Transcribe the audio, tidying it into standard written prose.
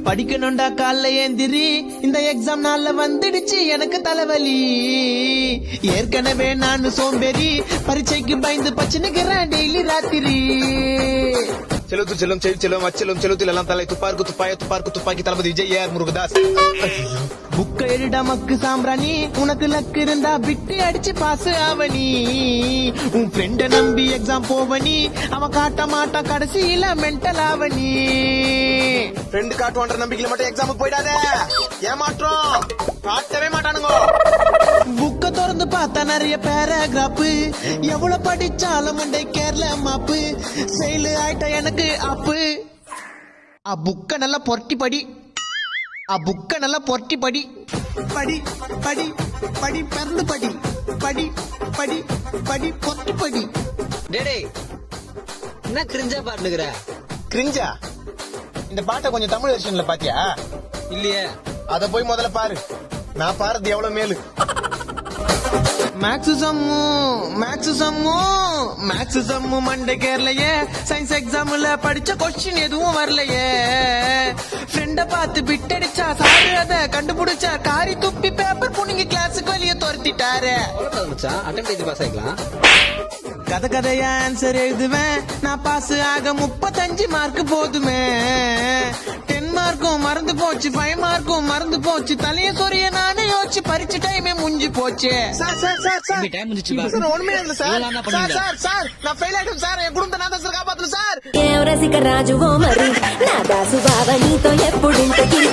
படிக்கணும்டா காலைல ஏந்திரி, இந்த எக்ஸாம் நாள்ல வந்துடுச்சு எனக்கு தலைவலி. ஏற்கனவே நான் சோம்பேறி, பரீட்சைக்கு பயந்து பச்சுனுக்கிறேன் டெய்லி ராத்திரி. செலுத்து செல்லும் செல்லும் அச்செல்லும் செலுத்தில் எல்லாம் தலை துப்பாருக்கு துப்பாக்கி தளபதி விஜய் AR முருகதாஸ். புக்க எழுட மக்கு சாம்பிராணி, உனக்கு லக்கு இருந்தா விட்டு அடிச்சு பாஸ் ஆவணி. உன் ஃப்ரெண்ட நம்பி எக்ஸாம் போவனி, அவன் காட்ட மாட்டான் கடைசியில மென்டல் ஆவணி. ஃப்ரெண்டு காட்டுவான்ற நம்பிக்கையில மட்டும் எக்ஸாம் போயிடாத, ஏமாற்றம் காட்டவே மாட்டானுங்க. புக்க திறந்து பார்த்தா நிறைய பேராகிராஃப், எவ்வளவு படிச்சாலும் மண்டை கேரள மாப்பு. செயல் ஆயிட்ட எனக்கு அப்பு. புக்க நல்லா பொரட்டி படி, புக்க நல்லா பொரட்டி படி. படி படி படி பிறந்து படி, படி படி படி பொரட்டி படி. டேடே என்ன கிரிஞ்சா பாட்டுக்கிற? கிரிஞ்சா? இந்த பாட்டை கொஞ்சம் தமிழ் வெர்ஷன்ல பாத்தியா? இல்லையே. அத போய் முதல்ல பாரு, நான் பாருது எவ்வளவு மேலு. மேக்ஸ் சம்மு மண்டை கேரளையே. சயின்ஸ் எக்ஸாம்ல படிச்ச கொஸ்டின் எதுவும் வரலையே. ஃப்ரெண்ட பார்த்து பிட்டடிச்சா சாரு அத கண்டுபிடிச்சா காரி துப்பி பேப்பர் புனிங்க கிளாஸுக்கு வெளியே துரத்திட்டாரு. Attempt pass ஆயிக்கலாம். கதையா ஆன்சர் எழுதுவேன் நான், பாஸ் ஆக 35 மார்க் போதுமே. 10 மார்க்கும் மறந்து போச்சு, 5 மார்க்கும் மறந்து போச்சு. தலைய சொரிய நானே யோசிச்சு பறிச்சு டைமே முடிஞ்சு போச்சு. ஒண்ணுமே இல்ல சார். நான் ஃபெயில் ஆயிட்டேன் சார். என் குடும்பத்தை நான் தான் காப்பாத்தணும் சார். రసిక రాజువో మరి నా దాసు బావ నీతో ఎప్పుడింటికి